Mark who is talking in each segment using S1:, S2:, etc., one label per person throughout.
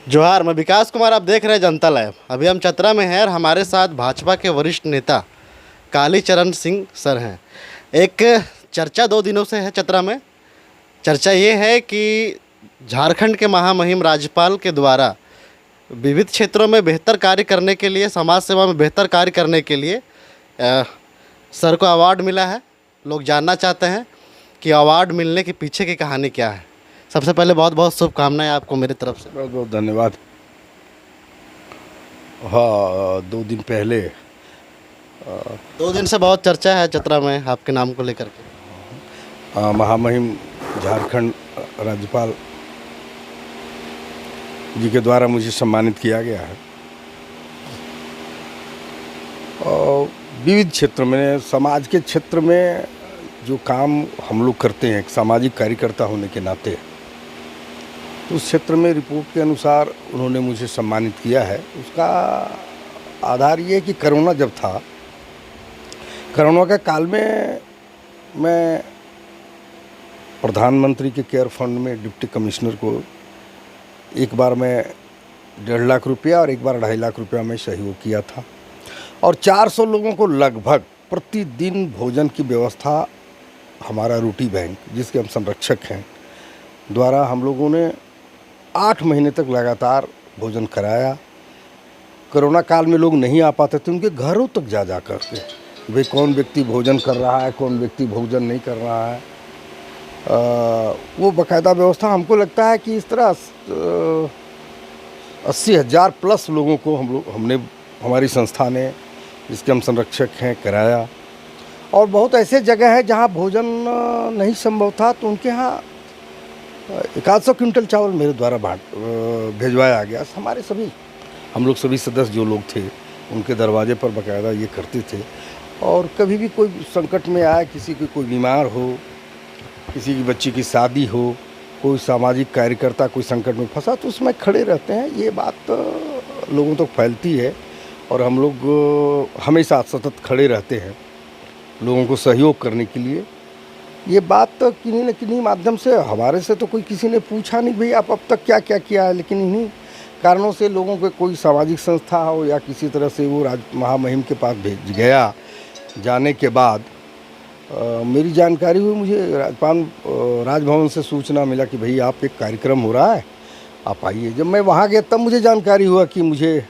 S1: जोहार, मैं विकास कुमार, आप देख रहे हैं जनता लाइव। अभी हम चतरा में हैं और हमारे साथ भाजपा के वरिष्ठ नेता कालीचरण सिंह सर हैं। एक चर्चा 2 दिनों से है चतरा में। चर्चा ये है कि झारखंड के महामहिम राज्यपाल के द्वारा विविध क्षेत्रों में बेहतर कार्य करने के लिए, समाज सेवा में बेहतर कार्य करने के लिए सर को अवार्ड मिला है। लोग जानना चाहते हैं कि अवार्ड मिलने के पीछे की कहानी क्या है। सबसे पहले बहुत बहुत शुभकामनाएं आपको मेरी तरफ से।
S2: बहुत बहुत धन्यवाद। हाँ, 2 दिन पहले
S1: 2 दिन से बहुत चर्चा है चतरा में आपके नाम को लेकर के।
S2: महामहिम झारखंड राज्यपाल जी के द्वारा मुझे सम्मानित किया गया है और विविध क्षेत्रों में, समाज के क्षेत्र में जो काम हम लोग करते हैं, एक सामाजिक कार्यकर्ता होने के नाते, तो उस क्षेत्र में रिपोर्ट के अनुसार उन्होंने मुझे सम्मानित किया है। उसका आधार ये है कि कोरोना जब था, कोरोना के काल में मैं प्रधानमंत्री के केयर फंड में डिप्टी कमिश्नर को एक बार मैं 1.5 लाख रुपया और एक बार 2.5 लाख रुपया में सहयोग किया था और 400 लोगों को लगभग प्रतिदिन भोजन की व्यवस्था हमारा रोटी बैंक, जिसके हम संरक्षक हैं, द्वारा हम लोगों ने 8 महीने तक लगातार भोजन कराया। कोरोना काल में लोग नहीं आ पाते थे, उनके घरों तक जा कर के भाई कौन व्यक्ति भोजन कर रहा है, कौन व्यक्ति भोजन नहीं कर रहा है। वो बाकायदा व्यवस्था, हमको लगता है कि इस तरह 80,000 प्लस लोगों को हमने हमारी संस्था ने, जिसके हम संरक्षक हैं, कराया। और बहुत ऐसे जगह है जहाँ भोजन नहीं संभव था, तो उनके यहाँ 100 क्विंटल चावल मेरे द्वारा भेजवाया गया। हमारे सभी, हम लोग सभी सदस्य जो लोग थे, उनके दरवाजे पर बाकायदा ये करते थे। और कभी भी कोई संकट में आए, किसी की कोई बीमार हो, किसी की बच्ची की शादी हो, कोई सामाजिक कार्यकर्ता कोई संकट में फंसा, तो उसमें खड़े रहते हैं। ये बात लोगों तक फैलती है और हम लोग हमेशा सतत खड़े रहते हैं लोगों को सहयोग करने के लिए। ये बात तो किन्हीं न किन्हीं माध्यम से, हमारे से तो कोई किसी ने पूछा नहीं भाई आप अब तक क्या क्या किया है, लेकिन इन्हीं कारणों से लोगों के कोई सामाजिक संस्था हो या किसी तरह से वो महामहिम के पास भेज गया। जाने के बाद मेरी जानकारी हुई, मुझे राजभवन से सूचना मिला कि भाई आप एक कार्यक्रम हो रहा है, आप आइए। जब मैं वहाँ गया तब मुझे जानकारी हुआ कि मुझे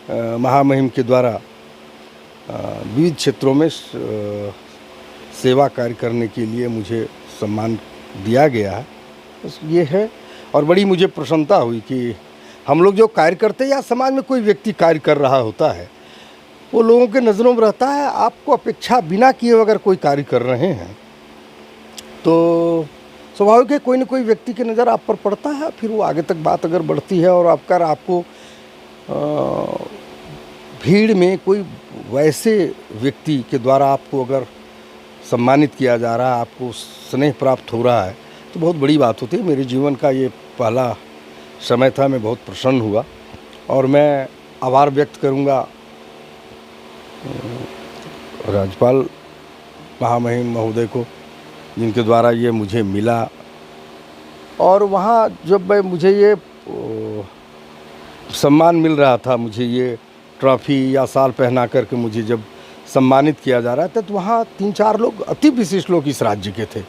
S2: महामहिम के द्वारा विविध क्षेत्रों में सेवा कार्य करने के लिए मुझे सम्मान दिया गया है। बस ये है। और बड़ी मुझे प्रसन्नता हुई कि हम लोग जो कार्य करते हैं या समाज में कोई व्यक्ति कार्य कर रहा होता है, वो लोगों के नज़रों में रहता है। आपको अपेक्षा बिना किए अगर कोई कार्य कर रहे हैं तो स्वाभाविक है कोई न कोई व्यक्ति की नज़र आप पर पड़ता है, फिर वो आगे तक बात अगर बढ़ती है और आपको भीड़ में कोई वैसे व्यक्ति के द्वारा आपको अगर सम्मानित किया जा रहा है, आपको स्नेह प्राप्त हो रहा है, तो बहुत बड़ी बात होती है। मेरे जीवन का ये पहला समय था, मैं बहुत प्रसन्न हुआ और मैं आभार व्यक्त करूंगा राज्यपाल महामहिम महोदय को, जिनके द्वारा ये मुझे मिला। और वहाँ जब मुझे ये सम्मान मिल रहा था, मुझे ये ट्रॉफी या साल पहना करके मुझे जब सम्मानित किया जा रहा था, तो वहाँ 3-4 लोग अति विशिष्ट लोग इस राज्य के थे।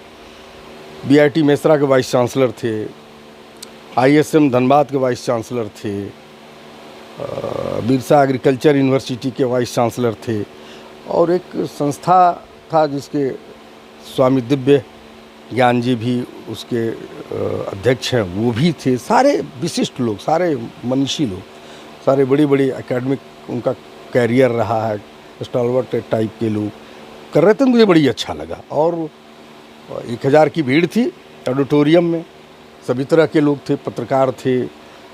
S2: BIT मेसरा के वाइस चांसलर थे, ISM धनबाद के वाइस चांसलर थे, बिरसा एग्रीकल्चर यूनिवर्सिटी के वाइस चांसलर थे, और एक संस्था था जिसके स्वामी दिव्य ज्ञान जी भी उसके अध्यक्ष हैं, वो भी थे। सारे विशिष्ट लोग, सारे मनीषी लोग, सारे बड़ी बड़ी एकेडमिक उनका कैरियर रहा है, स्टॉलवर्ट टाइप के लोग कर रहे थे। मुझे बड़ी अच्छा लगा। और 1000 की भीड़ थी ऑडिटोरियम में, सभी तरह के लोग थे, पत्रकार थे,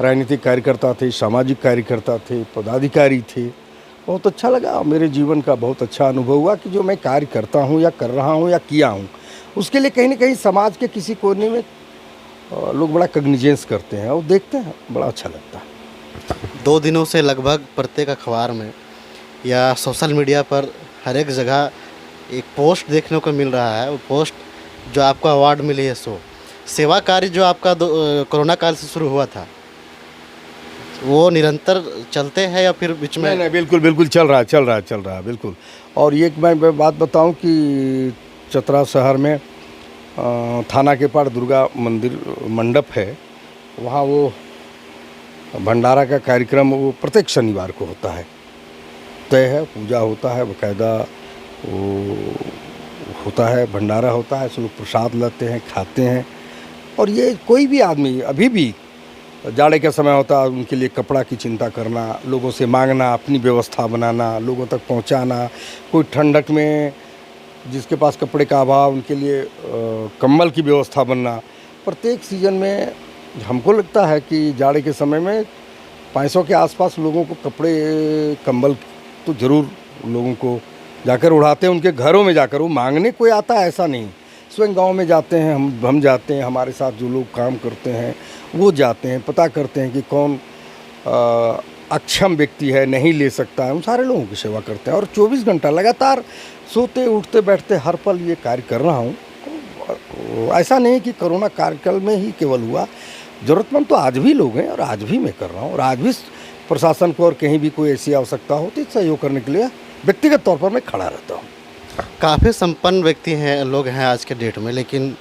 S2: राजनीतिक कार्यकर्ता थे, सामाजिक कार्यकर्ता थे, पदाधिकारी थे। बहुत अच्छा लगा। मेरे जीवन का बहुत अच्छा अनुभव हुआ कि जो मैं कार्य करता हूँ या कर रहा हूँ या किया हूँ, उसके लिए कहीं ना कहीं समाज के किसी कोने में लोग बड़ा कग्निजेंस करते हैं और देखते हैं, बड़ा अच्छा लगता है।
S1: 2 दिनों से लगभग प्रत्येक अखबार में या सोशल मीडिया पर हर एक जगह एक पोस्ट देखने को मिल रहा है। वो पोस्ट जो आपको अवार्ड मिली है, सेवा कार्य जो आपका कोरोना काल से शुरू हुआ था, वो निरंतर चलते हैं या फिर बीच में?
S2: नहीं नहीं, बिल्कुल बिल्कुल चल रहा है, चल रहा है, चल रहा है, बिल्कुल। और ये मैं बात बताऊं कि चतरा शहर में थाना के पार दुर्गा मंदिर मंडप है, वहाँ वो भंडारा का कार्यक्रम वो प्रत्येक शनिवार को होता है, तय है, पूजा होता है, बाकायदा वो होता है, भंडारा होता है, सब लोग प्रसाद लाते हैं, खाते हैं। और ये कोई भी आदमी अभी भी जाड़े का समय होता है, उनके लिए कपड़ा की चिंता करना, लोगों से मांगना, अपनी व्यवस्था बनाना, लोगों तक पहुंचाना, कोई ठंडक में जिसके पास कपड़े का अभाव, उनके लिए कंबल की व्यवस्था बनना। प्रत्येक सीज़न में हमको लगता है कि जाड़े के समय में 500 के आसपास लोगों को कपड़े कंबल तो ज़रूर लोगों को जाकर उड़ाते हैं, उनके घरों में जाकर। वो मांगने कोई आता है ऐसा नहीं, स्वयं गांव में जाते हैं, हम जाते हैं, हमारे साथ जो लोग काम करते हैं वो जाते हैं, पता करते हैं कि कौन अक्षम व्यक्ति है, नहीं ले सकता है, उन सारे लोगों की सेवा करते हैं। और 24 घंटा लगातार सोते उठते बैठते हर पल ये कार्य कर रहा हूँ। ऐसा नहीं कि कोरोना कार्यकाल में ही केवल हुआ, ज़रूरतमंद तो आज भी लोग हैं और आज भी मैं कर रहा हूँ। और आज भी प्रशासन को और कहीं भी कोई ऐसी आवश्यकता होती तो सहयोग करने के लिए व्यक्तिगत तौर पर मैं खड़ा रहता हूँ।
S1: काफ़ी संपन्न व्यक्ति हैं, लोग हैं आज के डेट में, लेकिन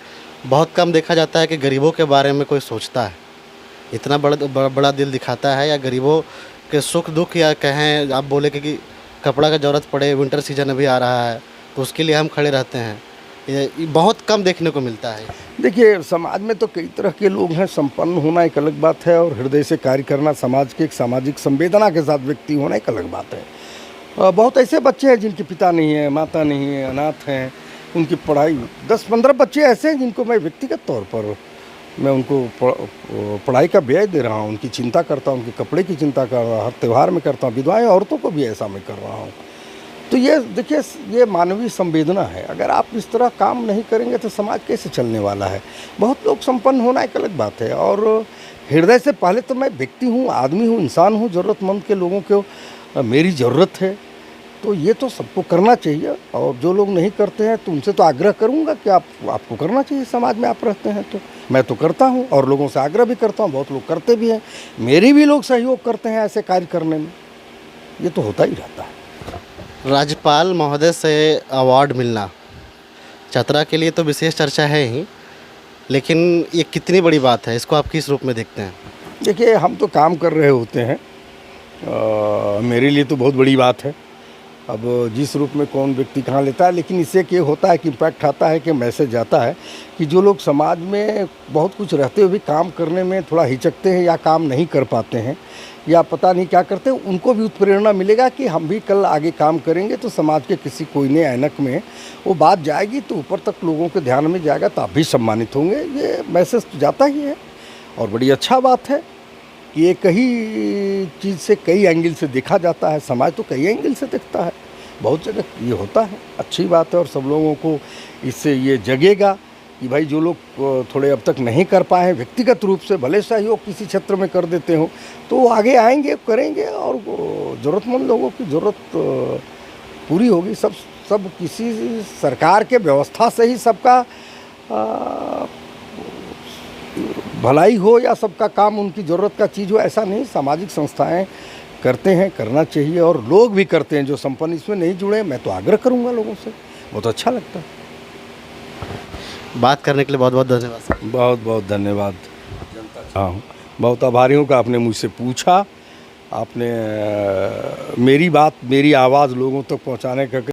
S1: बहुत कम देखा जाता है कि गरीबों के बारे में कोई सोचता है, इतना बड़ा दिल दिखाता है, या गरीबों के सुख दुख, या कहें आप बोले कि कपड़ा का ज़रूरत पड़े, विंटर सीजन अभी आ रहा है तो उसके लिए हम खड़े रहते हैं, ये बहुत कम देखने को मिलता है। देखिए,
S2: समाज में तो कई तरह के लोग हैं, संपन्न होना एक अलग बात है और हृदय से कार्य करना, समाज के एक सामाजिक संवेदना के साथ व्यक्ति होना एक अलग बात है। बहुत ऐसे बच्चे हैं जिनके पिता नहीं है, माता नहीं है, अनाथ हैं, उनकी पढ़ाई 10-15 बच्चे ऐसे हैं जिनको मैं व्यक्तिगत तौर पर मैं उनको पढ़ाई का व्यय दे रहा हूँ, उनकी चिंता करता हूँ, उनके कपड़े की चिंता कर रहा हूँ, हर त्यौहार में करता हूँ, विधवाएं औरतों को भी ऐसा मैं कर रहा हूँ। तो ये देखिए, ये मानवीय संवेदना है। अगर आप इस तरह काम नहीं करेंगे तो समाज कैसे चलने वाला है। बहुत लोग संपन्न होना एक अलग बात है, और हृदय से पहले तो मैं व्यक्ति हूँ, आदमी हूँ, इंसान हूँ, ज़रूरतमंद के लोगों को मेरी ज़रूरत है, तो ये तो सबको करना चाहिए। और जो लोग नहीं करते हैं तो उनसे तो आग्रह करूँगा कि आपको करना चाहिए। समाज में आप रहते हैं तो मैं तो करता हूँ और लोगों से आग्रह भी करता हूँ, बहुत लोग करते भी हैं, मेरी भी लोग सहयोग करते हैं ऐसे कार्य करने में, ये तो होता ही रहता है।
S1: राज्यपाल महोदय से अवार्ड मिलना चतरा के लिए तो विशेष चर्चा है ही, लेकिन ये कितनी बड़ी बात है, इसको आप किस रूप में देखते हैं?
S2: देखिए, हम तो काम कर रहे होते हैं, मेरे लिए तो बहुत बड़ी बात है। अब जिस रूप में कौन व्यक्ति कहाँ लेता है, लेकिन इससे क्या होता है कि इम्पैक्ट आता है, कि मैसेज जाता है कि जो लोग समाज में बहुत कुछ रहते हुए भी काम करने में थोड़ा हिचकते हैं या काम नहीं कर पाते हैं या पता नहीं क्या करते हैं, उनको भी उत्प्रेरणा मिलेगा कि हम भी कल आगे काम करेंगे तो समाज के किसी कोने ऐनक में वो बात जाएगी तो ऊपर तक लोगों के ध्यान में जाएगा, तो आप भी सम्मानित होंगे। ये मैसेज तो जाता ही है और बड़ी अच्छा बात है कि एक ही चीज़ से कई एंगल से देखा जाता है, समाज तो कई एंगल से देखता है, बहुत जगह ये होता है, अच्छी बात है। और सब लोगों को इससे ये जगेगा कि भाई जो लोग थोड़े अब तक नहीं कर पाए हैं व्यक्तिगत रूप से, भले सहयोग किसी क्षेत्र में कर देते हो, तो वो आगे आएंगे, करेंगे और ज़रूरतमंद लोगों की ज़रूरत पूरी होगी। सब किसी सरकार के व्यवस्था से ही सबका भलाई हो या सबका काम उनकी ज़रूरत का चीज़ हो, ऐसा नहीं। सामाजिक संस्थाएं करते हैं, करना चाहिए, और लोग भी करते हैं जो संपन्न इसमें नहीं जुड़े। मैं तो आग्रह करूंगा लोगों से, बहुत अच्छा लगता है।
S1: बात करने के लिए बहुत बहुत धन्यवाद सर।
S2: बहुत बहुत धन्यवाद। हाँ, बहुत आभारी हूँ कि आपने मुझसे पूछा, आपने मेरी बात, मेरी आवाज़ लोगों तक पहुँचाने का